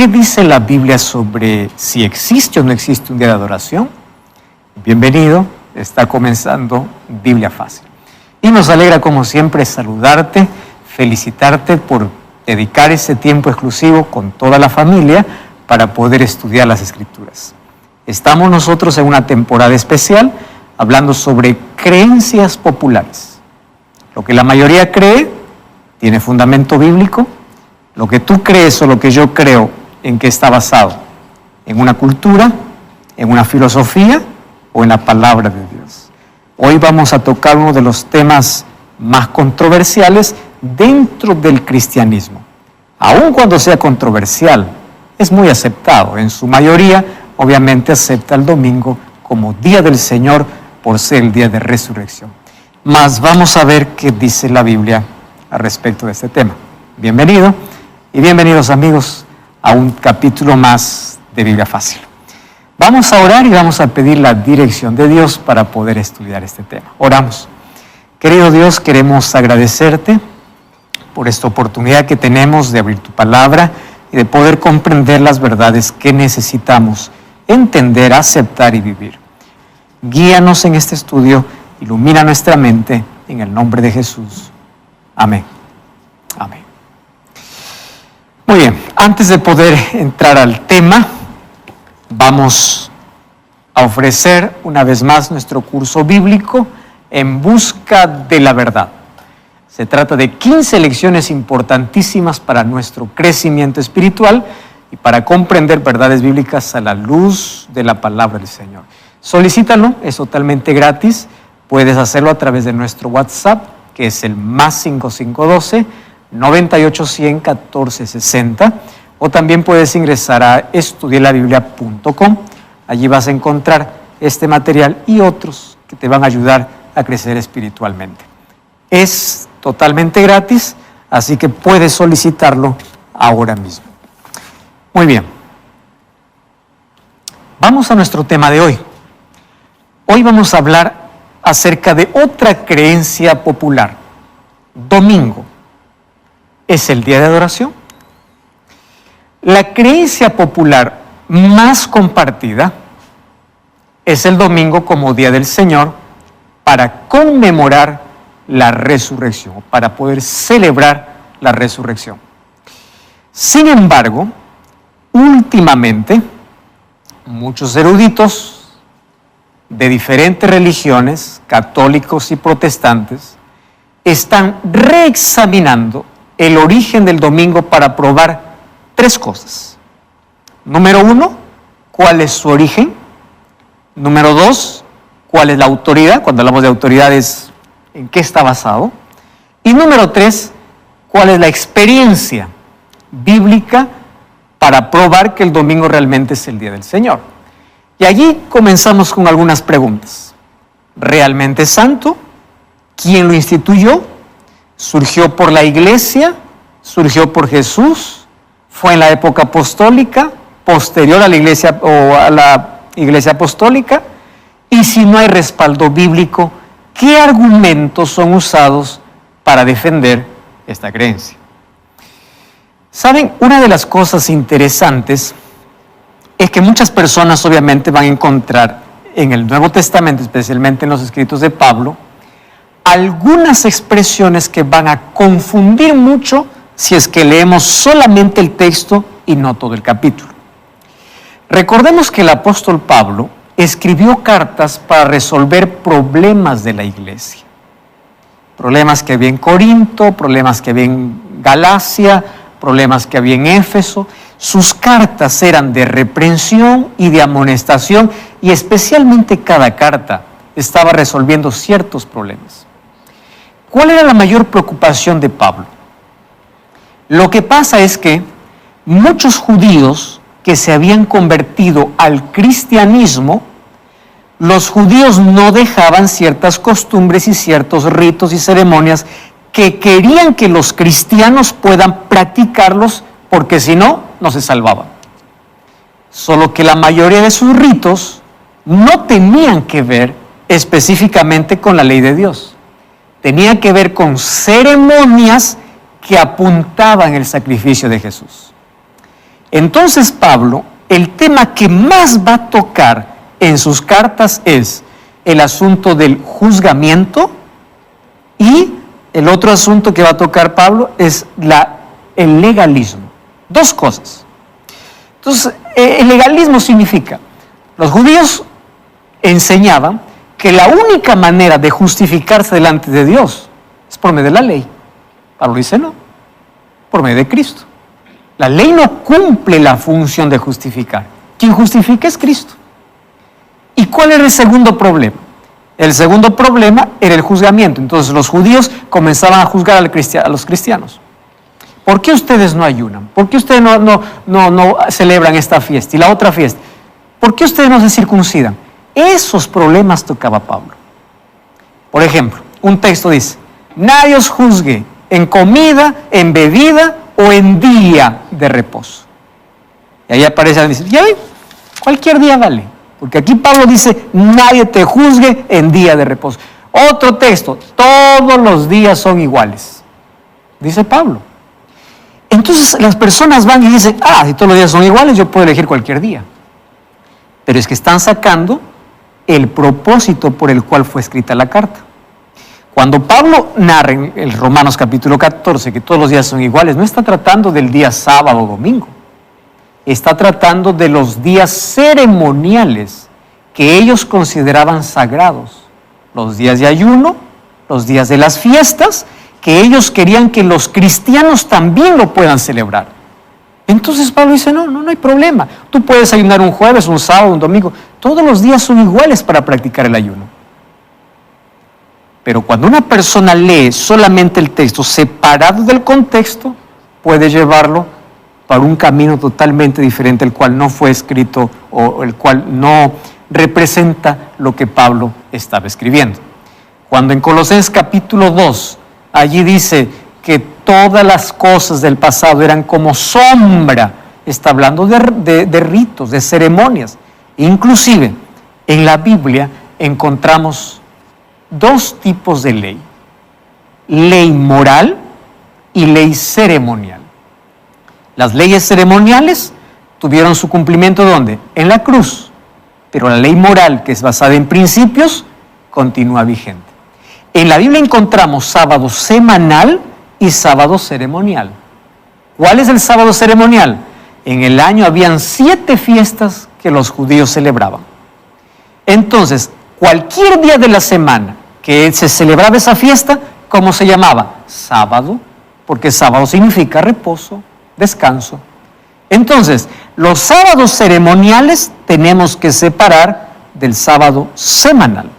¿Qué dice la Biblia sobre si existe o no existe un día de adoración? Bienvenido, está comenzando Biblia Fácil. Y nos alegra como siempre saludarte, felicitarte por dedicar ese tiempo exclusivo con toda la familia para poder estudiar las Escrituras. Estamos nosotros en una temporada especial hablando sobre creencias populares. Lo que la mayoría cree tiene fundamento bíblico. Lo que tú crees o lo que yo creo, ¿en qué está basado? ¿En una cultura, en una filosofía o en la palabra de Dios? Hoy vamos a tocar uno de los temas más controversiales dentro del cristianismo. Aun cuando sea controversial, es muy aceptado. En su mayoría, obviamente, acepta el domingo como día del Señor por ser el día de resurrección. Mas vamos a ver qué dice la Biblia al respecto de este tema. Bienvenido y bienvenidos amigos a un capítulo más de Biblia Fácil. Vamos a orar y vamos a pedir la dirección de Dios para poder estudiar este tema. Oramos. Querido Dios, queremos agradecerte por esta oportunidad que tenemos de abrir tu palabra y de poder comprender las verdades que necesitamos entender, aceptar y vivir. Guíanos en este estudio, ilumina nuestra mente, en el nombre de Jesús. Amén. Amén. Muy bien, antes de poder entrar al tema, vamos a ofrecer una vez más nuestro curso bíblico En Busca de la Verdad. Se trata de 15 lecciones importantísimas para nuestro crecimiento espiritual y para comprender verdades bíblicas a la luz de la palabra del Señor. Solicítalo, es totalmente gratis. Puedes hacerlo a través de nuestro WhatsApp, que es el +5512 9810 1460, o también puedes ingresar a estudielabiblia.com. Allí vas a encontrar este material y otros que te van a ayudar a crecer espiritualmente. Es totalmente gratis, así que puedes solicitarlo ahora mismo. Muy bien. Vamos a nuestro tema de hoy. Hoy vamos a hablar acerca de otra creencia popular. Domingo. ¿Es el día de adoración? La creencia popular más compartida es el domingo como día del Señor para conmemorar la resurrección, para poder celebrar la resurrección. Sin embargo, últimamente, muchos eruditos de diferentes religiones, católicos y protestantes, están reexaminando el origen del domingo para probar 3 cosas. Número 1, ¿cuál es su origen? Número 2, ¿cuál es la autoridad? Cuando hablamos de autoridades, ¿en qué está basado? Y número 3, ¿cuál es la experiencia bíblica para probar que el domingo realmente es el día del Señor? Y allí comenzamos con algunas preguntas. ¿Realmente es santo? ¿Quién lo instituyó? ¿Surgió por la iglesia? ¿Surgió por Jesús? ¿Fue en la época apostólica? ¿Posterior a la iglesia o a la iglesia apostólica? Y si no hay respaldo bíblico, ¿qué argumentos son usados para defender esta creencia? ¿Saben? Una de las cosas interesantes es que muchas personas obviamente van a encontrar en el Nuevo Testamento, especialmente en los escritos de Pablo, algunas expresiones que van a confundir mucho si es que leemos solamente el texto y no todo el capítulo. Recordemos que el apóstol Pablo escribió cartas para resolver problemas de la iglesia. Problemas que había en Corinto, problemas que había en Galacia, problemas que había en Éfeso. Sus cartas eran de reprensión y de amonestación, y especialmente cada carta estaba resolviendo ciertos problemas. ¿Cuál era la mayor preocupación de Pablo? Lo que pasa es que muchos judíos que se habían convertido al cristianismo, los judíos no dejaban ciertas costumbres y ciertos ritos y ceremonias que querían que los cristianos puedan practicarlos, porque si no, no se salvaban. Solo que la mayoría de sus ritos no tenían que ver específicamente con la ley de Dios. Tenían que ver con ceremonias que apuntaban el sacrificio de Jesús. Entonces Pablo, el tema que más va a tocar en sus cartas es el asunto del juzgamiento, y el otro asunto que va a tocar Pablo es el legalismo. Dos cosas. Entonces, el legalismo significa, los judíos enseñaban que la única manera de justificarse delante de Dios es por medio de la ley. Pablo dice no, por medio de Cristo. La ley no cumple la función de justificar. Quien justifica es Cristo. ¿Y cuál era el segundo problema? El segundo problema era el juzgamiento. Entonces los judíos comenzaban a juzgar a los cristianos. ¿Por qué ustedes no ayunan? ¿Por qué ustedes no celebran esta fiesta y la otra fiesta? ¿Por qué ustedes no se circuncidan? Esos problemas tocaba Pablo. Por ejemplo, un texto dice, nadie os juzgue en comida, en bebida o en día de reposo. Y ahí aparece, dice, ya ven, cualquier día vale. Porque aquí Pablo dice, nadie te juzgue en día de reposo. Otro texto, todos los días son iguales. Dice Pablo. Entonces las personas van y dicen, si todos los días son iguales, yo puedo elegir cualquier día. Pero es que están sacando el propósito por el cual fue escrita la carta. Cuando Pablo narra en el Romanos capítulo 14 que todos los días son iguales, no está tratando del día sábado o domingo. Está tratando de los días ceremoniales que ellos consideraban sagrados. Los días de ayuno, los días de las fiestas, que ellos querían que los cristianos también lo puedan celebrar. Entonces Pablo dice, no hay problema. Tú puedes ayunar un jueves, un sábado, un domingo. Todos los días son iguales para practicar el ayuno. Pero cuando una persona lee solamente el texto separado del contexto, puede llevarlo para un camino totalmente diferente, el cual no fue escrito o el cual no representa lo que Pablo estaba escribiendo. Cuando en Colosenses capítulo 2, allí dice que todas las cosas del pasado eran como sombra, está hablando de ritos, de ceremonias. Inclusive en la Biblia encontramos dos tipos de ley: ley moral y ley ceremonial. Las leyes ceremoniales tuvieron su cumplimiento ¿dónde? En la cruz. Pero la ley moral, que es basada en principios, continúa vigente. En la Biblia encontramos sábado semanal y sábado ceremonial. ¿Cuál es el sábado ceremonial? En el año habían 7 fiestas que los judíos celebraban. Entonces, cualquier día de la semana que se celebraba esa fiesta, ¿cómo se llamaba? Sábado, porque sábado significa reposo, descanso. Entonces, los sábados ceremoniales tenemos que separar del sábado semanal.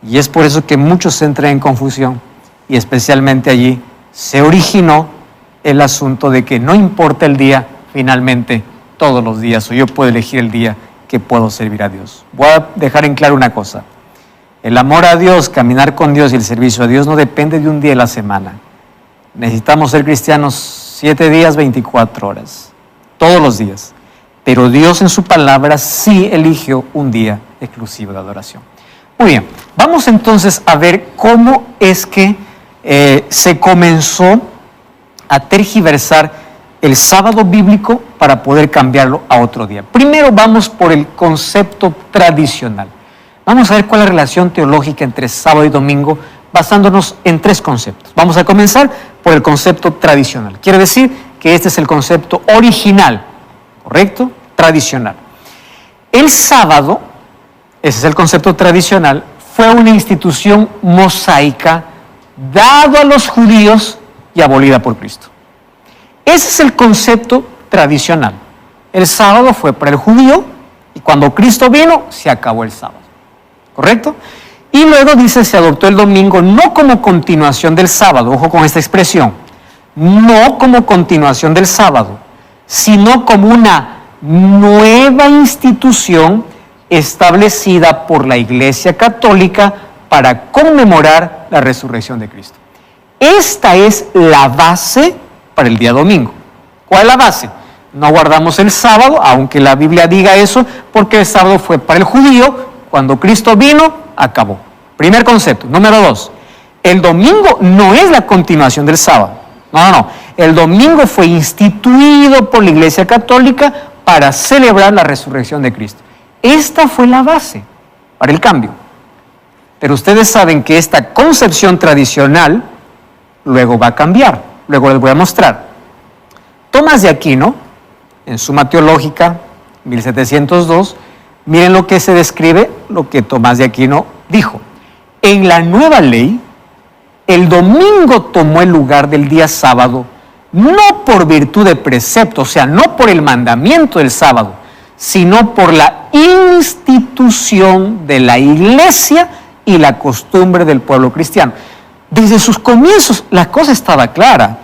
Y es por eso que muchos entran en confusión, y especialmente allí se originó el asunto de que no importa el día, finalmente todos los días, o yo puedo elegir el día que puedo servir a Dios. Voy a dejar en claro una cosa: el amor a Dios, caminar con Dios y el servicio a Dios no depende de un día de la semana. Necesitamos ser cristianos 7 días, 24 horas, todos los días. Pero Dios en su palabra sí eligió un día exclusivo de adoración. Muy bien, vamos entonces a ver cómo es que se comenzó a tergiversar el sábado bíblico para poder cambiarlo a otro día. Primero vamos por el concepto tradicional. Vamos a ver cuál es la relación teológica entre sábado y domingo, basándonos en 3 conceptos. Vamos a comenzar por el concepto tradicional. Quiere decir que este es el concepto original, ¿correcto? Tradicional. El sábado, ese es el concepto tradicional, fue una institución mosaica dada a los judíos y abolida por Cristo. Ese es el concepto tradicional. El sábado fue para el judío y cuando Cristo vino, se acabó el sábado. ¿Correcto? Y luego dice, se adoptó el domingo no como continuación del sábado, ojo con esta expresión, no como continuación del sábado, sino como una nueva institución establecida por la Iglesia Católica para conmemorar la resurrección de Cristo. Esta es la base para el día domingo. ¿Cuál es la base? No guardamos el sábado, aunque la Biblia diga eso, porque el sábado fue para el judío, cuando Cristo vino, acabó. Primer concepto. Número 2, el domingo no es la continuación del sábado. No. El domingo fue instituido por la Iglesia Católica para celebrar la resurrección de Cristo. Esta fue la base para el cambio. Pero ustedes saben que esta concepción tradicional luego va a cambiar. Luego les voy a mostrar. Tomás de Aquino, en Suma Teológica, 1702, miren lo que se describe, lo que Tomás de Aquino dijo. En la nueva ley, el domingo tomó el lugar del día sábado, no por virtud de precepto, o sea, no por el mandamiento del sábado, sino por la institución de la Iglesia y la costumbre del pueblo cristiano. Desde sus comienzos la cosa estaba clara.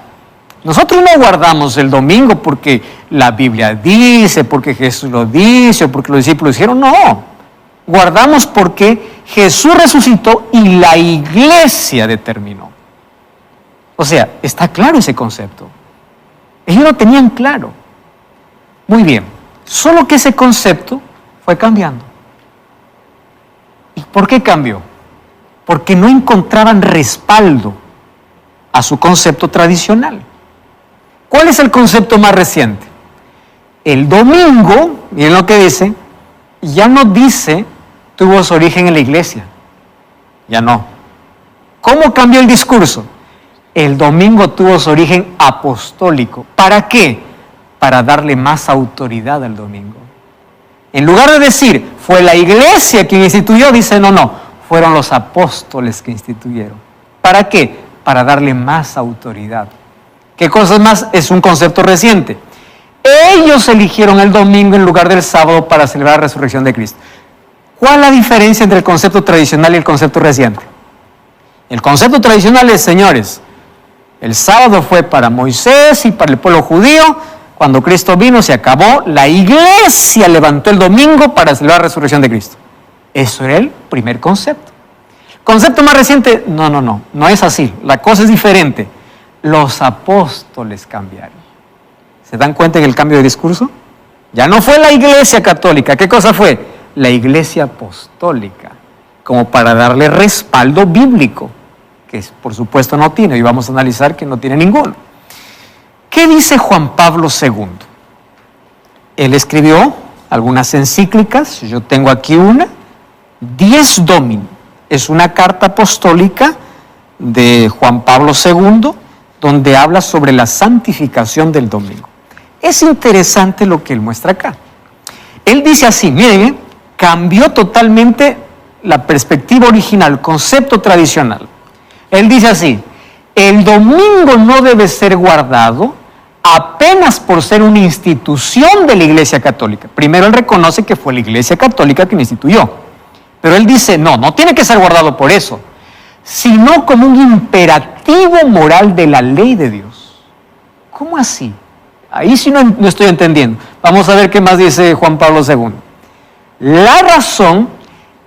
Nosotros no guardamos el domingo porque la Biblia dice, porque Jesús lo dice, o porque los discípulos dijeron, no. Guardamos porque Jesús resucitó y la Iglesia determinó. O sea, está claro ese concepto. Ellos lo tenían claro. Muy bien, solo que ese concepto fue cambiando. ¿Y por qué cambió? Porque no encontraban respaldo a su concepto tradicional. ¿Cuál es el concepto más reciente? El domingo, miren lo que dice, ya no dice tuvo su origen en la iglesia. Ya no. ¿Cómo cambió el discurso? El domingo tuvo su origen apostólico. ¿Para qué? Para darle más autoridad al domingo. En lugar de decir, fue la iglesia quien instituyó, dice, no, fueron los apóstoles que instituyeron. ¿Para qué? Para darle más autoridad. ¿Qué cosa más? Es un concepto reciente. Ellos eligieron el domingo en lugar del sábado para celebrar la resurrección de Cristo. ¿Cuál es la diferencia entre el concepto tradicional y el concepto reciente? El concepto tradicional es, señores, el sábado fue para Moisés y para el pueblo judío. Cuando Cristo vino, se acabó. La iglesia levantó el domingo para celebrar la resurrección de Cristo. Eso era el primer concepto. Concepto más reciente, no es así. La cosa es diferente. Los apóstoles cambiaron. ¿Se dan cuenta en el cambio de discurso? Ya no fue la iglesia católica. ¿Qué cosa fue? La iglesia apostólica. Como para darle respaldo bíblico, que por supuesto no tiene. Y vamos a analizar que no tiene ninguno. ¿Qué dice Juan Pablo II? Él escribió algunas encíclicas. Yo tengo aquí una. Dies Domini. Es una carta apostólica de Juan Pablo II, donde habla sobre la santificación del domingo. Es interesante lo que él muestra acá. Él dice así, miren, cambió totalmente la perspectiva original, el concepto tradicional. Él dice así, el domingo no debe ser guardado apenas por ser una institución de la Iglesia Católica. Primero él reconoce que fue la Iglesia Católica quien instituyó, pero él dice, no tiene que ser guardado por eso, sino como un imperativo moral de la ley de Dios. ¿Cómo así? Ahí sí no estoy entendiendo. Vamos a ver qué más dice Juan Pablo II. La razón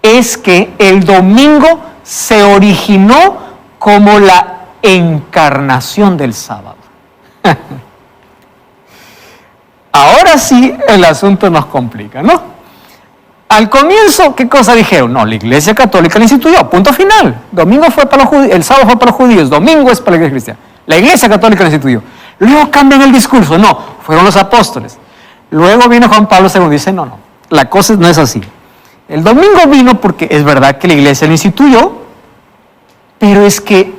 es que el domingo se originó como la encarnación del sábado. Ahora sí el asunto nos complica, ¿no? Al comienzo, ¿qué cosa dijeron? No, la Iglesia Católica la instituyó, punto final. Domingo fue para los judíos, el sábado fue para los judíos, domingo es para la Iglesia Cristiana. La Iglesia Católica la instituyó. Luego cambian el discurso, no, fueron los apóstoles. Luego viene Juan Pablo II y dice, no, la cosa no es así. El domingo vino porque es verdad que la Iglesia lo instituyó, pero es que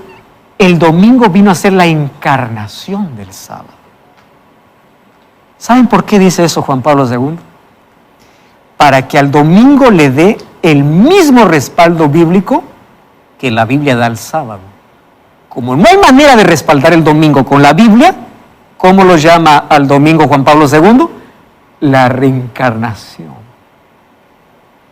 el domingo vino a ser la encarnación del sábado. ¿Saben por qué dice eso Juan Pablo II? Para que al domingo le dé el mismo respaldo bíblico que la Biblia da al sábado. Como no hay manera de respaldar el domingo con la Biblia, ¿cómo lo llama al domingo Juan Pablo II? La reencarnación.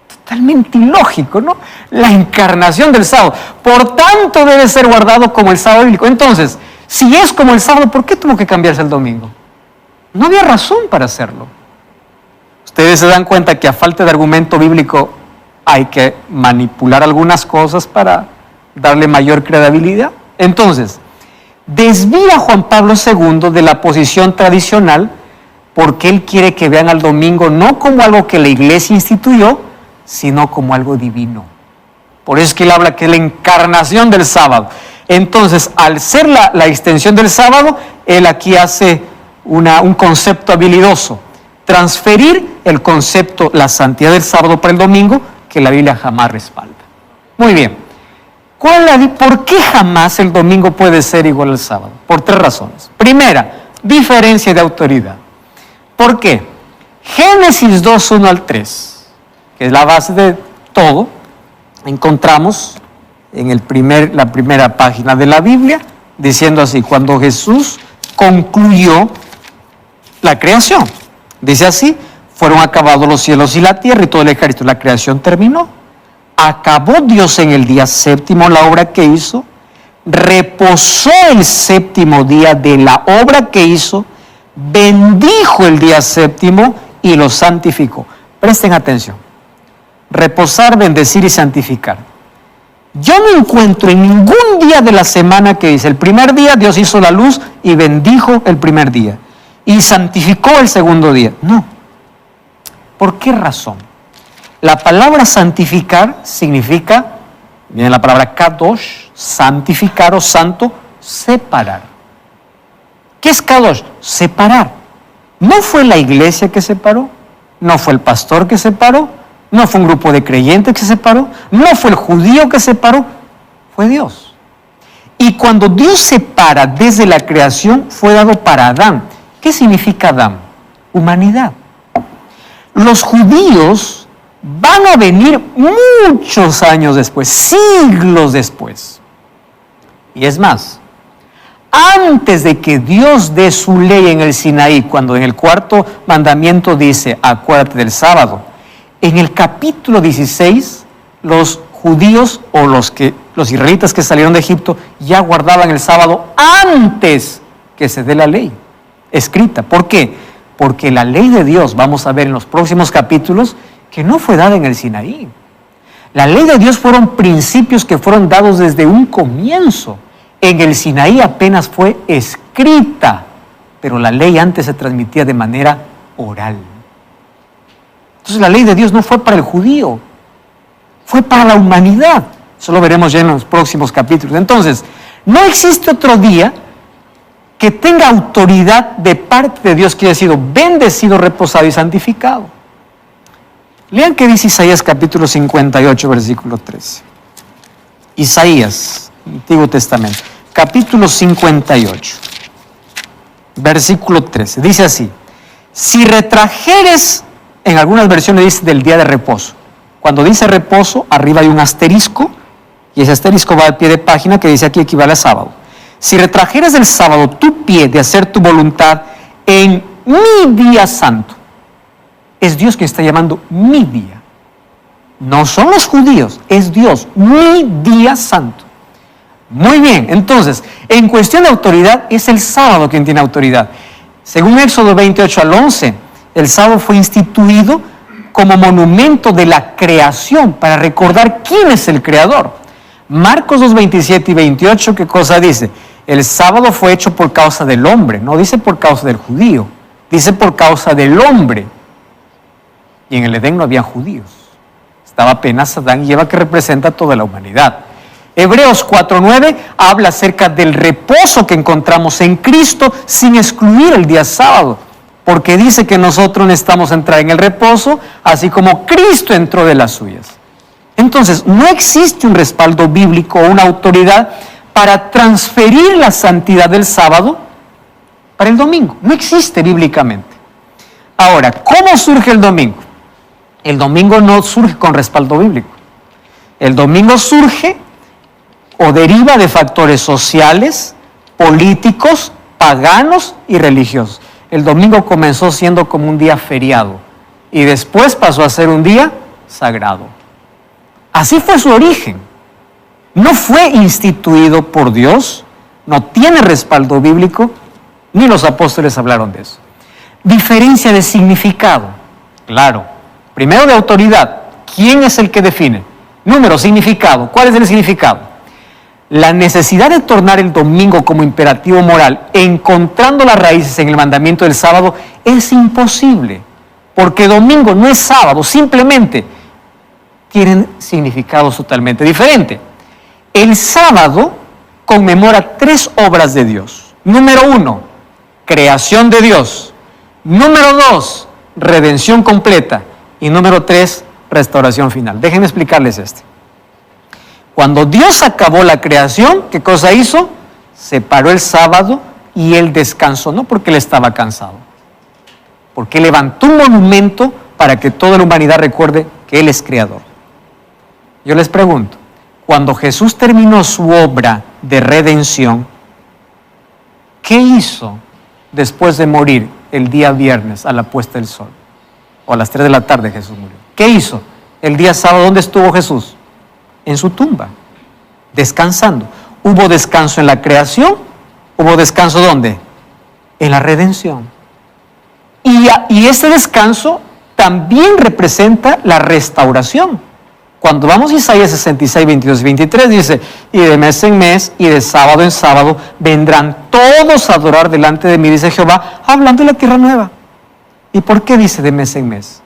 Totalmente ilógico, ¿no? La encarnación del sábado. Por tanto debe ser guardado como el sábado bíblico. Entonces, si es como el sábado, ¿por qué tuvo que cambiarse el domingo? No había razón para hacerlo. Ustedes se dan cuenta que a falta de argumento bíblico hay que manipular algunas cosas para darle mayor credibilidad. Entonces, desvía Juan Pablo II de la posición tradicional porque él quiere que vean al domingo no como algo que la iglesia instituyó, sino como algo divino. Por eso es que él habla que es la encarnación del sábado. Entonces, al ser la extensión del sábado, él aquí hace un concepto habilidoso. Transferir el concepto, la santidad del sábado para el domingo, que la Biblia jamás respalda. Muy bien. ¿Por qué jamás el domingo puede ser igual al sábado? Por 3 razones. Primera, diferencia de autoridad. ¿Por qué? Génesis 2, 1 al 3, que es la base de todo, encontramos en la primera página de la Biblia, diciendo así: cuando Jesús concluyó la creación. Dice así: fueron acabados los cielos y la tierra y todo el ejército. La creación terminó. Acabó Dios en el día séptimo la obra que hizo. Reposó el séptimo día de la obra que hizo. Bendijo el día séptimo y lo santificó. Presten atención. Reposar, bendecir y santificar. Yo no encuentro en ningún día de la semana que dice: el primer día Dios hizo la luz y bendijo el primer día y santificó el segundo día. No. ¿Por qué razón? La palabra santificar significa, viene la palabra kadosh, santificar o santo, separar. ¿Qué es kadosh? Separar. No fue la iglesia que separó, no fue el pastor que separó, no fue un grupo de creyentes que se separó, no fue el judío que separó, fue Dios. Y cuando Dios separa desde la creación, fue dado para Adán. ¿Qué significa Adán? Humanidad. Los judíos van a venir muchos años después, siglos después. Y es más, antes de que Dios dé su ley en el Sinaí, cuando en el 4º mandamiento dice: acuérdate del sábado, en el capítulo 16, los judíos o los israelitas que salieron de Egipto ya guardaban el sábado antes que se dé la ley escrita. ¿Por qué? Porque la ley de Dios, vamos a ver en los próximos capítulos, que no fue dada en el Sinaí. La ley de Dios fueron principios que fueron dados desde un comienzo. En el Sinaí apenas fue escrita, pero la ley antes se transmitía de manera oral. Entonces la ley de Dios no fue para el judío, fue para la humanidad. Eso lo veremos ya en los próximos capítulos. Entonces, no existe otro día que tenga autoridad de parte de Dios que haya sido bendecido, reposado y santificado. Lean qué dice Isaías capítulo 58, versículo 13. Isaías, Antiguo Testamento, capítulo 58, versículo 13. Dice así: si retrajeres, en algunas versiones dice del día de reposo. Cuando dice reposo, arriba hay un asterisco, y ese asterisco va al pie de página que dice aquí equivale a sábado. Si retrajeres del sábado tu pie de hacer tu voluntad en mi día santo. Es Dios quien está llamando mi día. No son los judíos, es Dios, mi día santo. Muy bien, entonces, en cuestión de autoridad, es el sábado quien tiene autoridad. Según Éxodo 28 al 11, el sábado fue instituido como monumento de la creación para recordar quién es el creador. Marcos 2, 27 y 28, ¿qué cosa dice? El sábado fue hecho por causa del hombre, no dice por causa del judío, dice por causa del hombre. Y en el Edén no había judíos. Estaba apenas Adán y Eva, que representa a toda la humanidad. Hebreos 4:9 habla acerca del reposo que encontramos en Cristo sin excluir el día sábado. Porque dice que nosotros necesitamos entrar en el reposo, así como Cristo entró de las suyas. Entonces, no existe un respaldo bíblico o una autoridad para transferir la santidad del sábado para el domingo. No existe bíblicamente. Ahora, ¿cómo surge el domingo? El domingo no surge con respaldo bíblico. El domingo surge o deriva de factores sociales, políticos, paganos y religiosos. El domingo comenzó siendo como un día feriado y después pasó a ser un día sagrado. Así fue su origen. No fue instituido por Dios, no tiene respaldo bíblico, ni los apóstoles hablaron de eso. Diferencia de significado, claro. Primero de autoridad, ¿quién es el que define? Número, significado. ¿Cuál es el significado? La necesidad de tornar el domingo como imperativo moral, encontrando las raíces en el mandamiento del sábado, es imposible. Porque domingo no es sábado, simplemente tienen significados totalmente diferentes. El sábado conmemora 3 obras de Dios. Número 1, creación de Dios. Número 2, redención completa. Y número 3, restauración final. Déjenme explicarles este. Cuando Dios acabó la creación, ¿qué cosa hizo? Separó el sábado y Él descansó, no porque Él estaba cansado, porque levantó un monumento para que toda la humanidad recuerde que Él es creador. Yo les pregunto, cuando Jesús terminó su obra de redención, ¿qué hizo después de morir el día viernes a la puesta del sol? O a las 3 de la tarde Jesús murió. ¿Qué hizo? El día sábado, ¿dónde estuvo Jesús? En su tumba, descansando. ¿Hubo descanso en la creación? ¿Hubo descanso dónde? En la redención. Y ese descanso también representa la restauración. Cuando vamos a Isaías 66, 22 y 23, dice, y de mes en mes y de sábado en sábado vendrán todos a adorar delante de mí, dice Jehová, hablando de la tierra nueva. ¿Y por qué dice de mes en mes?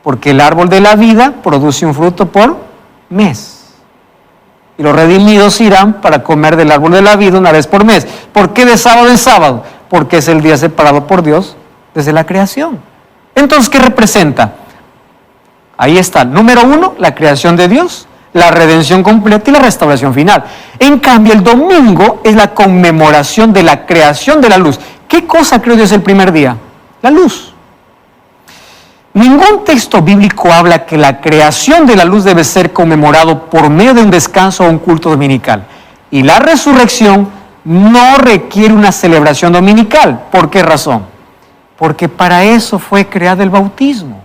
Porque el árbol de la vida produce un fruto por mes. Y los redimidos irán para comer del árbol de la vida una vez por mes. ¿Por qué de sábado en sábado? Porque es el día separado por Dios desde la creación. Entonces, ¿qué representa? Ahí está, número 1, la creación de Dios, la redención completa y la restauración final. En cambio, el domingo es la conmemoración de la creación de la luz. ¿Qué cosa creó Dios el primer día? La luz. Ningún texto bíblico habla que la creación de la luz debe ser conmemorado por medio de un descanso o un culto dominical. Y la resurrección no requiere una celebración dominical. ¿Por qué razón? Porque para eso fue creado el bautismo.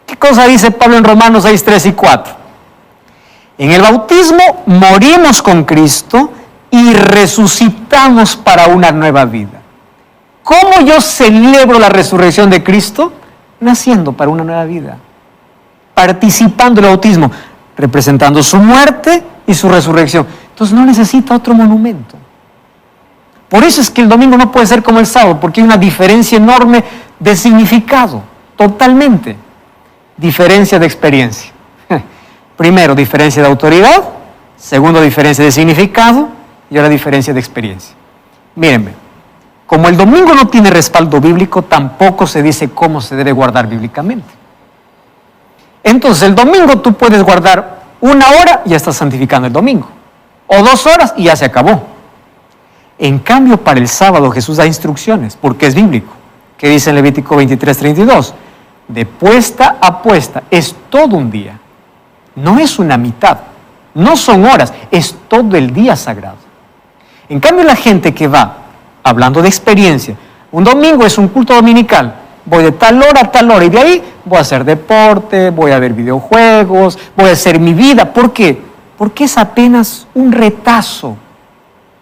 ¿Qué cosa dice Pablo en Romanos 6, 3 y 4? En el bautismo morimos con Cristo y resucitamos para una nueva vida. ¿Cómo yo celebro la resurrección de Cristo? Naciendo para una nueva vida, participando del bautismo, representando su muerte y su resurrección. Entonces no necesita otro monumento. Por eso es que el domingo no puede ser como el sábado, porque hay una diferencia enorme de significado, totalmente. Diferencia de experiencia. Primero, diferencia de autoridad. Segundo, diferencia de significado. Y ahora, diferencia de experiencia. Mírenme. Como el domingo no tiene respaldo bíblico, tampoco se dice cómo se debe guardar bíblicamente. Entonces, el domingo tú puedes guardar 1 hora y ya estás santificando el domingo. O 2 horas y ya se acabó. En cambio, para el sábado Jesús da instrucciones, porque es bíblico. ¿Qué dice en Levítico 23, 32? De puesta a puesta, es todo un día. No es una mitad, no son horas, es todo el día sagrado. En cambio, la gente que va hablando de experiencia, un domingo es un culto dominical, voy de tal hora a tal hora y de ahí voy a hacer deporte, voy a ver videojuegos, voy a hacer mi vida. ¿Por qué? Porque es apenas un retazo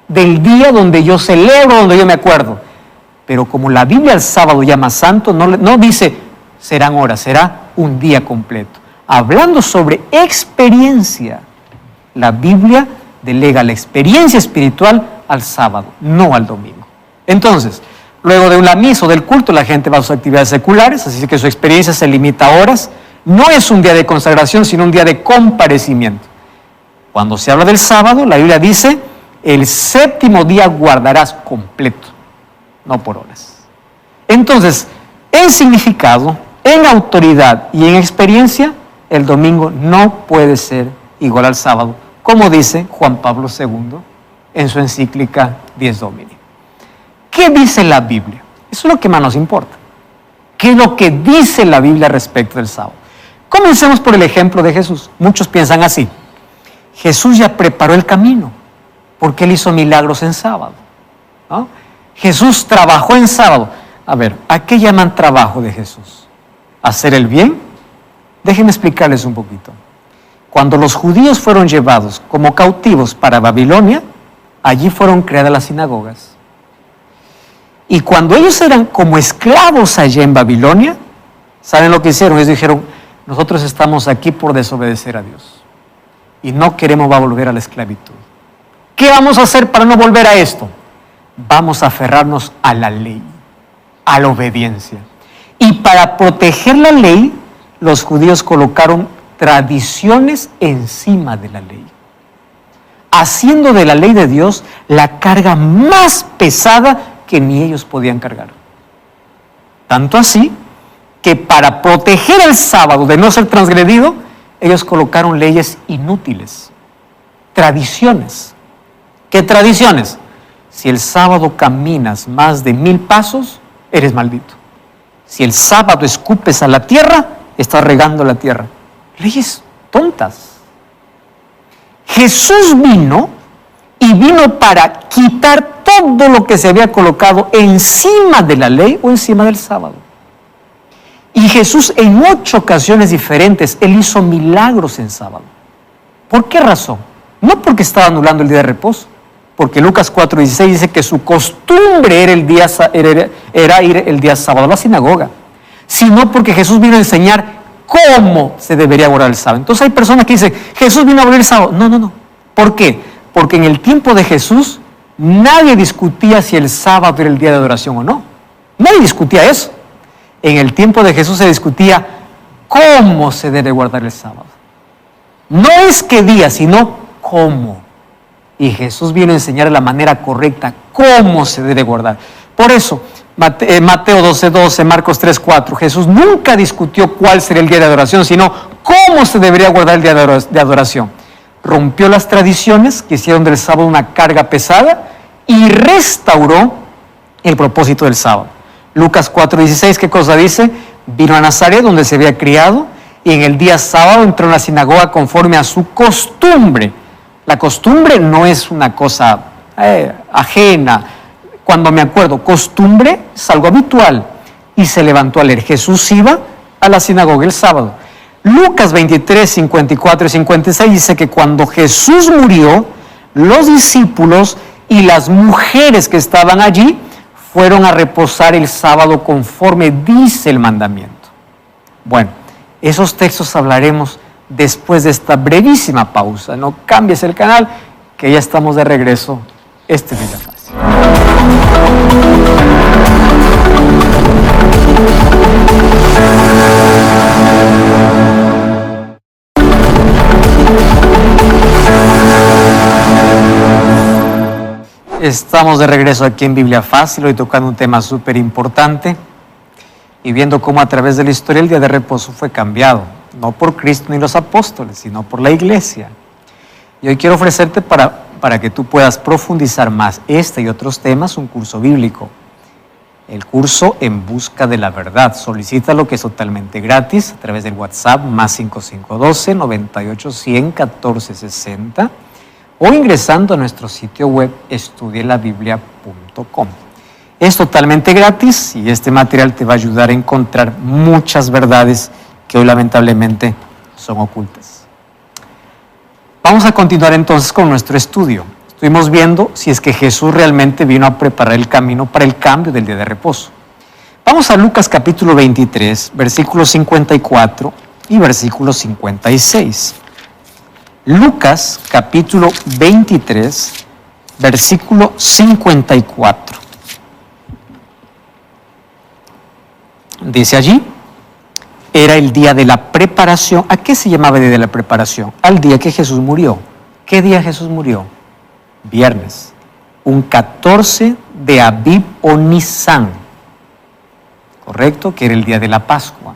del día donde yo celebro, donde yo me acuerdo. Pero como la Biblia el sábado llama santo, no dice serán horas, será un día completo. Hablando sobre experiencia, la Biblia delega la experiencia espiritual al sábado, no al domingo. Entonces, luego de una misa o del culto, la gente va a sus actividades seculares, así que su experiencia se limita a horas. No es un día de consagración, sino un día de comparecimiento. Cuando se habla del sábado, la Biblia dice, el 7º día guardarás completo, no por horas. Entonces, en significado, en autoridad y en experiencia, el domingo no puede ser igual al sábado, como dice Juan Pablo II en su encíclica Dies Domini. ¿Qué dice la Biblia? Eso es lo que más nos importa. ¿Qué es lo que dice la Biblia respecto del sábado? Comencemos por el ejemplo de Jesús. Muchos piensan así. Jesús ya preparó el camino, porque Él hizo milagros en sábado, ¿no? Jesús trabajó en sábado. A ver, ¿a qué llaman trabajo de Jesús? ¿Hacer el bien? Déjenme explicarles un poquito. Cuando los judíos fueron llevados como cautivos para Babilonia, allí fueron creadas las sinagogas. Y cuando ellos eran como esclavos allá en Babilonia, ¿saben lo que hicieron? Ellos dijeron, nosotros estamos aquí por desobedecer a Dios y no queremos volver a la esclavitud. ¿Qué vamos a hacer para no volver a esto? Vamos a aferrarnos a la ley, a la obediencia. Y para proteger la ley, los judíos colocaron tradiciones encima de la ley. haciendo de la ley de Dios la carga más pesada que ni ellos podían cargar. Tanto así que para proteger el sábado de no ser transgredido, ellos colocaron leyes inútiles, tradiciones. ¿Qué tradiciones? Si el sábado caminas más de 1000 pasos, eres maldito. Si el sábado escupes a la tierra, estás regando la tierra. Leyes tontas. Jesús vino para quitar todo lo que se había colocado encima de la ley o encima del sábado. Y Jesús en 8 ocasiones diferentes, Él hizo milagros en sábado. ¿Por qué razón? No porque estaba anulando el día de reposo, porque Lucas 4:16 dice que su costumbre era ir el día sábado a la sinagoga, sino porque Jesús vino a enseñar cómo se debería guardar el sábado. Entonces hay personas que dicen, Jesús vino a abolir el sábado. No. ¿Por qué? Porque en el tiempo de Jesús nadie discutía si el sábado era el día de adoración o no. Nadie discutía eso. En el tiempo de Jesús se discutía cómo se debe guardar el sábado. No es qué día, sino cómo. Y Jesús vino a enseñar la manera correcta, cómo se debe guardar. Por eso, Mateo 12:12, Marcos 3:4, Jesús nunca discutió cuál sería el día de adoración, sino cómo se debería guardar el día de adoración. Rompió las tradiciones que hicieron del sábado una carga pesada y restauró el propósito del sábado. Lucas 4:16, ¿qué cosa dice? Vino a Nazaret, donde se había criado, y en el día sábado entró en la sinagoga conforme a su costumbre. La costumbre no es una cosa ajena. Cuando me acuerdo, costumbre es algo habitual. Y se levantó a leer. Jesús iba a la sinagoga el sábado. Lucas 23, 54 y 56 dice que cuando Jesús murió, los discípulos y las mujeres que estaban allí fueron a reposar el sábado conforme dice el mandamiento. Bueno, esos textos hablaremos después de esta brevísima pausa. No cambies el canal, que ya estamos de regreso. Este es Biblia Fácil. Estamos de regreso aquí en Biblia Fácil, hoy tocando un tema súper importante y viendo cómo a través de la historia el día de reposo fue cambiado, no por Cristo ni los apóstoles, sino por la iglesia. Y hoy quiero ofrecerte para que tú puedas profundizar más este y otros temas, un curso bíblico. El curso En Busca de la Verdad. Solicítalo, que es totalmente gratis a través del WhatsApp +5512 98 100 14 60 o ingresando a nuestro sitio web estudielabiblia.com. Es totalmente gratis y este material te va a ayudar a encontrar muchas verdades que hoy lamentablemente son ocultas. Vamos a continuar entonces con nuestro estudio. Estuvimos viendo si es que Jesús realmente vino a preparar el camino para el cambio del día de reposo. Vamos a Lucas capítulo 23, versículos 54 y versículo 56. Lucas capítulo 23, versículo 54. Dice allí, era el día de la preparación. ¿A qué se llamaba el día de la preparación? Al día que Jesús murió. ¿Qué día Jesús murió? Viernes, un 14 de Abib o Nisan, ¿correcto? Que era el día de la Pascua.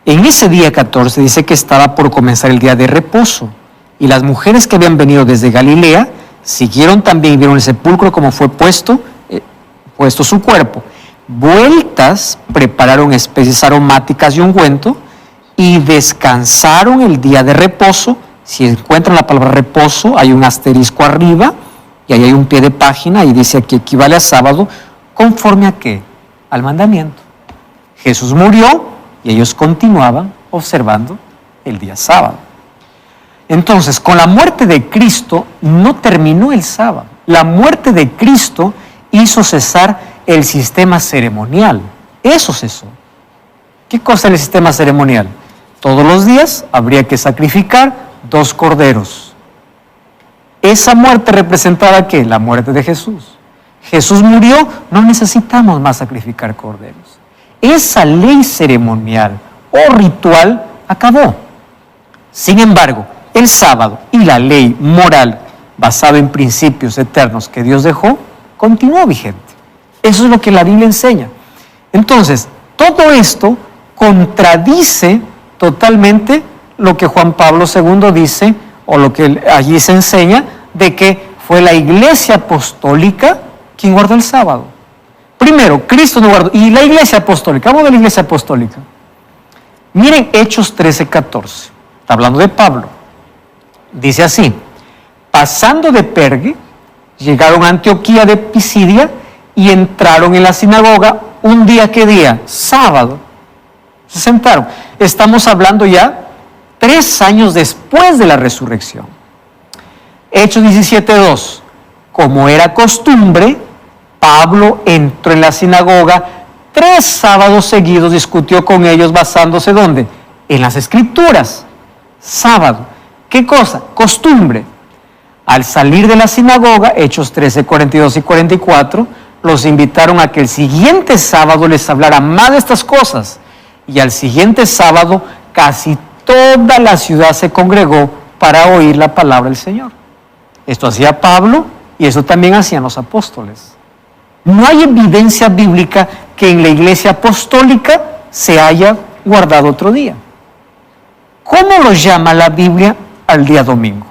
En ese día 14 dice que estaba por comenzar el día de reposo, y las mujeres que habían venido desde Galilea siguieron también y vieron el sepulcro como fue puesto su cuerpo. Vueltas, prepararon especies aromáticas y ungüento, y descansaron el día de reposo. Si encuentran la palabra reposo, hay un asterisco arriba y ahí hay un pie de página y dice aquí equivale a sábado, ¿conforme a qué? Al mandamiento. Jesús murió y ellos continuaban observando el día sábado. Entonces, con la muerte de Cristo no terminó el sábado. La muerte de Cristo hizo cesar el sistema ceremonial. Eso cesó. ¿Qué cosa es el sistema ceremonial? Todos los días habría que sacrificar 2 corderos. ¿Esa muerte representaba qué? La muerte de Jesús. Jesús murió, no necesitamos más sacrificar corderos. Esa ley ceremonial o ritual acabó. Sin embargo, el sábado y la ley moral basado en principios eternos que Dios dejó, continúa vigente. Eso es lo que la Biblia enseña. Entonces, todo esto contradice totalmente lo que Juan Pablo II dice, o lo que allí se enseña, de que fue la Iglesia Apostólica quien guardó el sábado. Primero, Cristo no guardó. Y la Iglesia Apostólica, vamos a la Iglesia Apostólica. Miren Hechos 13:14. Está hablando de Pablo. Dice así: pasando de Pergue, llegaron a Antioquía de Pisidia y entraron en la sinagoga un día, ¿qué día? Sábado. Se sentaron. Estamos hablando ya 3 años después de la resurrección. Hechos 17:2. Como era costumbre, Pablo entró en la sinagoga 3 sábados seguidos, discutió con ellos basándose ¿dónde? En las Escrituras. Sábado. ¿Qué cosa? Costumbre. Al salir de la sinagoga, Hechos 13, 42 y 44, los invitaron a que el siguiente sábado les hablara más de estas cosas. Y al siguiente sábado, casi toda la ciudad se congregó para oír la palabra del Señor. Esto hacía Pablo y eso también hacían los apóstoles. No hay evidencia bíblica que en la Iglesia Apostólica se haya guardado otro día. ¿Cómo lo llama la Biblia al día domingo?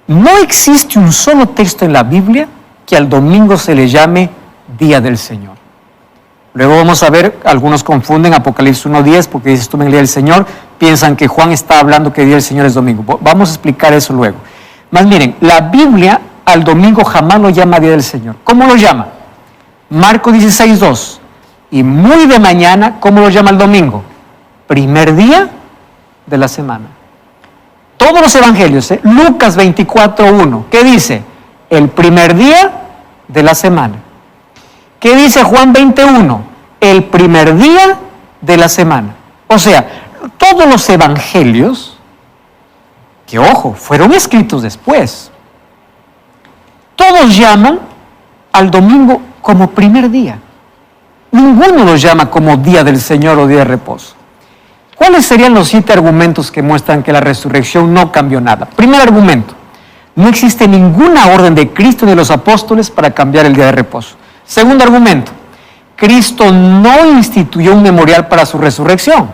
No existe un solo texto en la Biblia que al domingo se le llame Día del Señor. Luego vamos a ver, algunos confunden Apocalipsis 1:10 porque dice estuve en el Día del Señor, piensan que Juan está hablando que el Día del Señor es domingo. Vamos a explicar eso luego. Más miren, la Biblia al domingo jamás lo llama Día del Señor. ¿Cómo lo llama? Marcos 16:2. Y muy de mañana, ¿cómo lo llama el domingo? Primer día de la semana. Todos los evangelios, Lucas 24:1, ¿qué dice? El primer día de la semana. ¿Qué dice Juan 20:1? El primer día de la semana. O sea, todos los evangelios, que ojo, fueron escritos después, todos llaman al domingo como primer día. Ninguno lo llama como día del Señor o día de reposo. ¿Cuáles serían los 7 argumentos que muestran que la resurrección no cambió nada? Primer argumento: no existe ninguna orden de Cristo ni de los apóstoles para cambiar el día de reposo. Segundo argumento: Cristo no instituyó un memorial para su resurrección.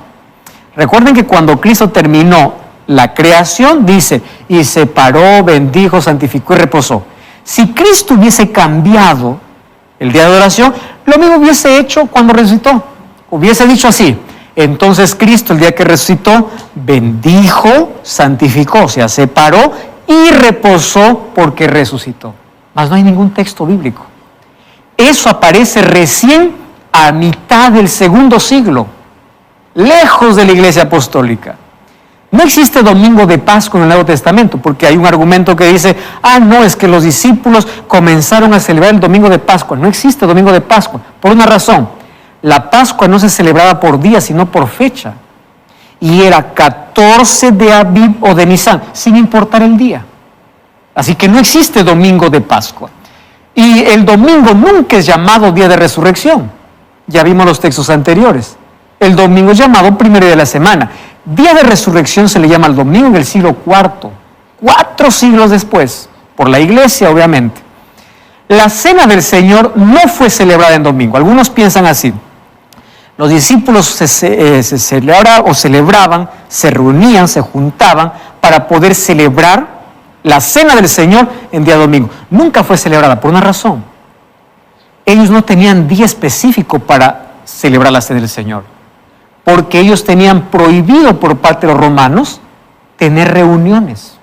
Recuerden que cuando Cristo terminó la creación, dice, y separó, bendijo, santificó y reposó. Si Cristo hubiese cambiado el día de oración, lo mismo hubiese hecho cuando resucitó. Hubiese dicho así: entonces Cristo, el día que resucitó, bendijo, santificó, o sea, separó y reposó porque resucitó. Mas no hay ningún texto bíblico. Eso aparece recién a mitad del 2º siglo, lejos de la Iglesia Apostólica. No existe domingo de Pascua en el Nuevo Testamento, porque hay un argumento que dice, no, es que los discípulos comenzaron a celebrar el domingo de Pascua. No existe domingo de Pascua, por una razón. La Pascua no se celebraba por día, sino por fecha. Y era 14 de Abib o de Nisan, sin importar el día. Así que no existe domingo de Pascua. Y el domingo nunca es llamado día de resurrección. Ya vimos los textos anteriores. El domingo es llamado primer día de la semana. Día de resurrección se le llama al domingo en el siglo IV, 4 siglos después, por la iglesia obviamente. La cena del Señor no fue celebrada en domingo. Algunos piensan así. Los discípulos se celebraban, se reunían, se juntaban para poder celebrar la cena del Señor en día domingo. Nunca fue celebrada por una razón. Ellos no tenían día específico para celebrar la cena del Señor, porque ellos tenían prohibido por parte de los romanos tener reuniones.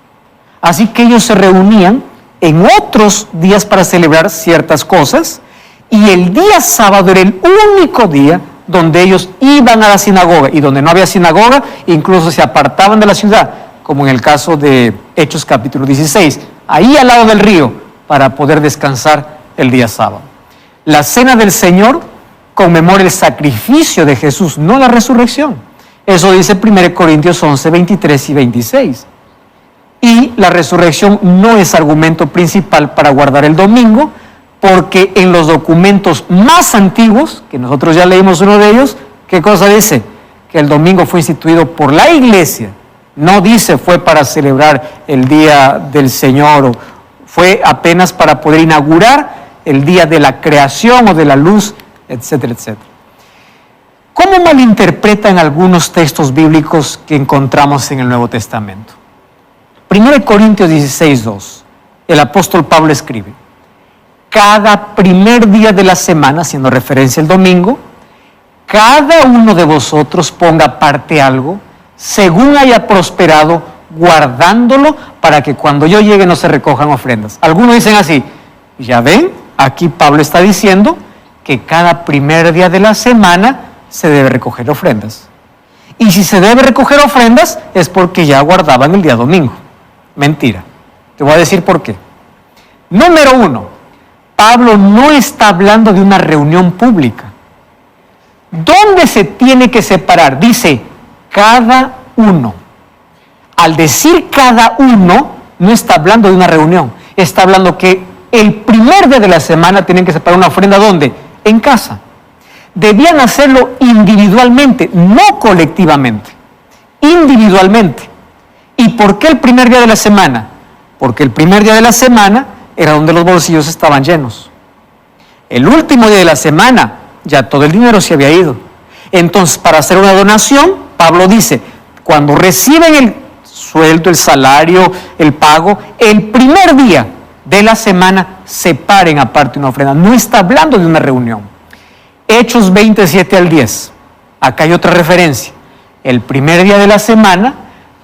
Así que ellos se reunían en otros días para celebrar ciertas cosas, y el día sábado era el único día donde ellos iban a la sinagoga, y donde no había sinagoga, incluso se apartaban de la ciudad, como en el caso de Hechos capítulo 16, ahí al lado del río, para poder descansar el día sábado. La cena del Señor conmemora el sacrificio de Jesús, no la resurrección. Eso dice 1 Corintios 11, 23 y 26. Y la resurrección no es argumento principal para guardar el domingo, porque en los documentos más antiguos, que nosotros ya leímos uno de ellos, ¿qué cosa dice? Que el domingo fue instituido por la iglesia No dice fue para celebrar el día del Señor, o fue apenas para poder inaugurar el día de la creación o de la luz, etcétera, etcétera. ¿Cómo malinterpretan algunos textos bíblicos que encontramos en el Nuevo Testamento? 1 Corintios 16:2, el apóstol Pablo escribe: cada primer día de la semana, haciendo referencia al domingo, cada uno de vosotros ponga aparte algo, según haya prosperado, guardándolo para que cuando yo llegue no se recojan ofrendas. Algunos dicen así: ya ven, aquí Pablo está diciendo que cada primer día de la semana se debe recoger ofrendas. Y si se debe recoger ofrendas es porque ya guardaban el día domingo. Mentira. Te voy a decir por qué. Número 1, Pablo no está hablando de una reunión pública. ¿Dónde se tiene que separar? Dice cada uno. Al decir cada uno, no está hablando de una reunión. Está hablando que el primer día de la semana tienen que separar una ofrenda. ¿Dónde? En casa. Debían hacerlo individualmente, no colectivamente. Individualmente. ¿Y por qué el primer día de la semana? Porque el primer día de la semana era donde los bolsillos estaban llenos. El último día de la semana, ya todo el dinero se había ido. Entonces, para hacer una donación, Pablo dice, cuando reciben el sueldo, el salario, el pago, el primer día de la semana, separen aparte una ofrenda. No está hablando de una reunión. Hechos 27 al 10. Acá hay otra referencia. El primer día de la semana,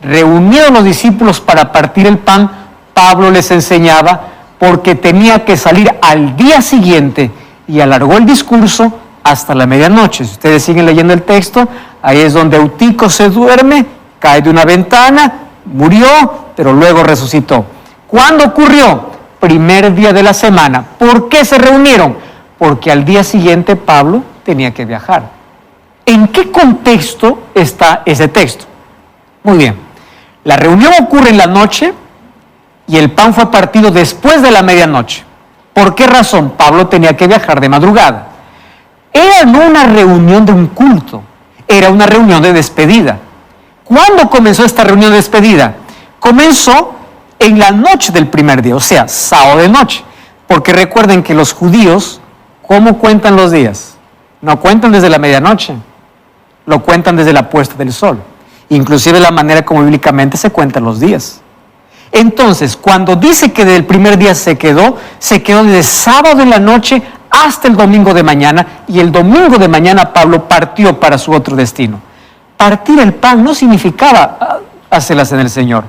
reunidos los discípulos para partir el pan, Pablo les enseñaba porque tenía que salir al día siguiente y alargó el discurso hasta la medianoche. Si ustedes siguen leyendo el texto, ahí es donde Eutico se duerme, cae de una ventana, murió, pero luego resucitó. ¿Cuándo ocurrió? Primer día de la semana. ¿Por qué se reunieron? Porque al día siguiente Pablo tenía que viajar. ¿En qué contexto está ese texto? Muy bien. La reunión ocurre en la noche y el pan fue partido después de la medianoche. ¿Por qué razón? Pablo tenía que viajar de madrugada. Era no una reunión de un culto, era una reunión de despedida. ¿Cuándo comenzó esta reunión de despedida? Comenzó en la noche del primer día, o sea, sábado de noche. Porque recuerden que los judíos, ¿cómo cuentan los días? No cuentan desde la medianoche, lo cuentan desde la puesta del sol. Inclusive la manera como bíblicamente se cuentan los días. Entonces, cuando dice que del primer día se quedó desde sábado en la noche hasta el domingo de mañana, y el domingo de mañana Pablo partió para su otro destino. Partir el pan no significaba hacer la cena del Señor.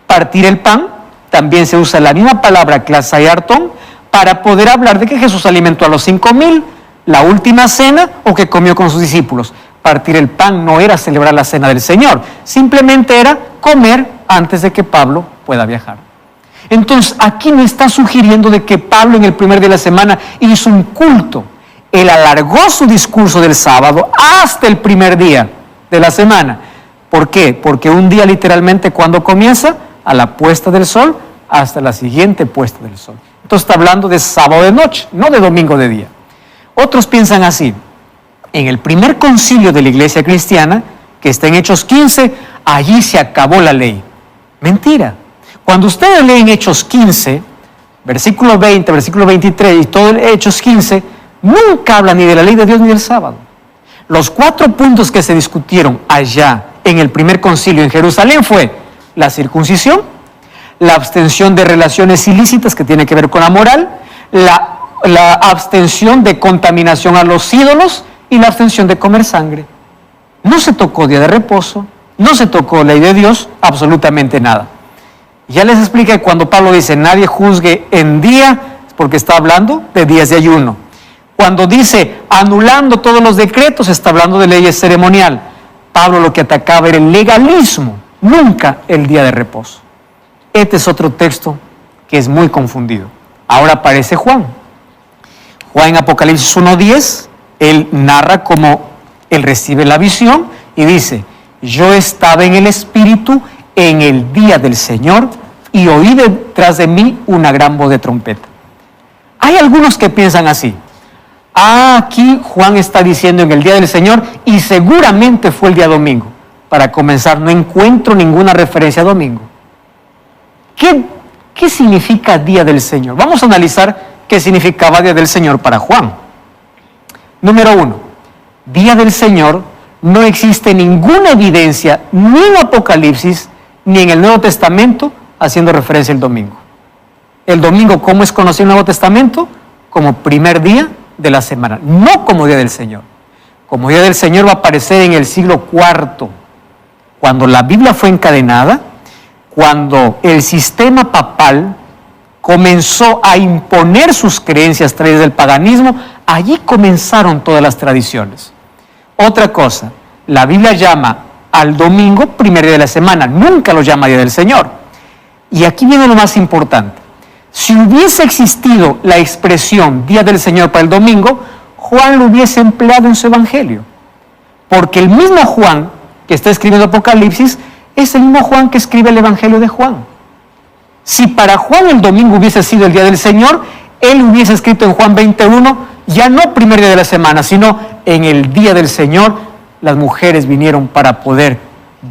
Partir el pan, también se usa la misma palabra klasaiarton, para poder hablar de que Jesús alimentó a los 5,000, la última cena, o que comió con sus discípulos. Partir el pan no era celebrar la cena del Señor, simplemente era comer antes de que Pablo pueda viajar. Entonces, aquí no está sugiriendo de que Pablo en el primer día de la semana hizo un culto. Él alargó su discurso del sábado hasta el primer día de la semana. ¿Por qué? Porque un día literalmente, ¿cuándo comienza? A la puesta del sol hasta la siguiente puesta del sol. Entonces está hablando de sábado de noche, no de domingo de día. Otros piensan así. En el primer concilio de la iglesia cristiana, que está en Hechos 15, allí se acabó la ley. Mentira. Cuando ustedes leen Hechos 15, versículo 20, versículo 23 y todo el Hechos 15, nunca habla ni de la ley de Dios ni del sábado. Los 4 puntos que se discutieron allá en el primer concilio en Jerusalén fue la circuncisión, la abstención de relaciones ilícitas que tiene que ver con la moral, la abstención de contaminación a los ídolos y la abstención de comer sangre. No se tocó día de reposo, no se tocó ley de Dios, absolutamente nada. Ya les expliqué cuando Pablo dice nadie juzgue en día, porque está hablando de días de ayuno. Cuando dice anulando todos los decretos, está hablando de leyes ceremonial. Pablo lo que atacaba era el legalismo, nunca el día de reposo. Este es otro texto que es muy confundido. Ahora aparece Juan. Juan en Apocalipsis 1:10, él narra cómo él recibe la visión y dice: yo estaba en el Espíritu en el día del Señor y oí detrás de mí una gran voz de trompeta. Hay algunos que piensan así: aquí Juan está diciendo en el día del Señor y seguramente fue el día domingo. para comenzar, no encuentro ninguna referencia a domingo. ¿Qué significa Día del Señor? Vamos a analizar qué significaba Día del Señor para Juan. Número 1, Día del Señor, no existe ninguna evidencia, ni en Apocalipsis, ni en el Nuevo Testamento, haciendo referencia al domingo. El domingo, ¿cómo es conocido en el Nuevo Testamento? Como primer día de la semana, no como Día del Señor. Como Día del Señor va a aparecer en el siglo IV, cuando la Biblia fue encadenada, cuando el sistema papal comenzó a imponer sus creencias traídas del paganismo, allí comenzaron todas las tradiciones. Otra cosa, la Biblia llama al domingo primer día de la semana, nunca lo llama Día del Señor. Y aquí viene lo más importante. Si hubiese existido la expresión Día del Señor para el domingo, Juan lo hubiese empleado en su evangelio. Porque el mismo Juan que está escribiendo Apocalipsis es el mismo Juan que escribe el evangelio de Juan. Si para Juan el domingo hubiese sido el Día del Señor, él hubiese escrito en Juan 21, ya no primer día de la semana, sino en el Día del Señor, las mujeres vinieron para poder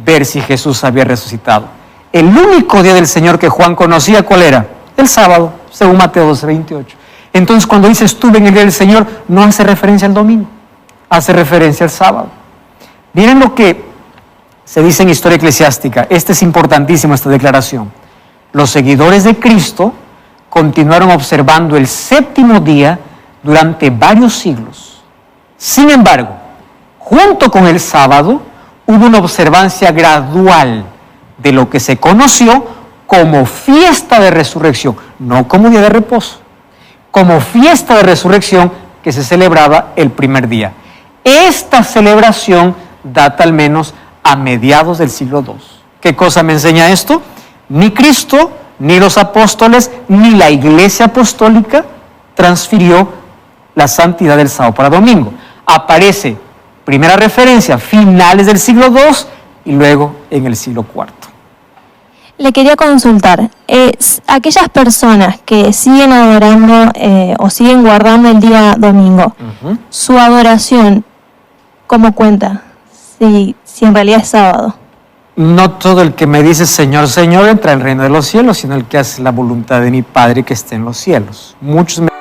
ver si Jesús había resucitado. El único Día del Señor que Juan conocía, ¿cuál era? El sábado, según Mateo 12:28. Entonces, cuando dice estuve en el Día del Señor, no hace referencia al domingo, hace referencia al sábado. Miren lo que se dice en Historia Eclesiástica. Esta es importantísima, esta declaración. Los seguidores de Cristo continuaron observando el séptimo día durante varios siglos. Sin embargo, junto con el sábado, hubo una observancia gradual de lo que se conoció como fiesta de resurrección, no como día de reposo, como fiesta de resurrección que se celebraba el primer día. Esta celebración data al menos a mediados del siglo II. ¿Qué cosa me enseña esto? Ni Cristo, ni los apóstoles, ni la Iglesia Apostólica transfirió la santidad del sábado para domingo. Aparece, primera referencia, finales del siglo II y luego en el siglo IV. Le quería consultar, aquellas personas que siguen adorando o siguen guardando el día domingo, su adoración, ¿cómo cuenta? Si en realidad es sábado. No todo el que me dice Señor, Señor entra en el reino de los cielos, sino el que hace la voluntad de mi Padre que esté en los cielos. Muchos me...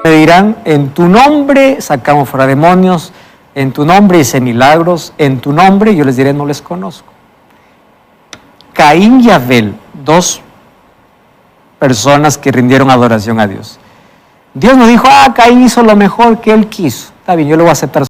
dirán, en tu nombre sacamos fuera demonios, en tu nombre hice milagros, en tu nombre, yo les diré, no les conozco. Caín y Abel, dos personas que rindieron adoración a Dios. Dios no dijo, Caín hizo lo mejor que él quiso. Está bien, yo lo voy a aceptar.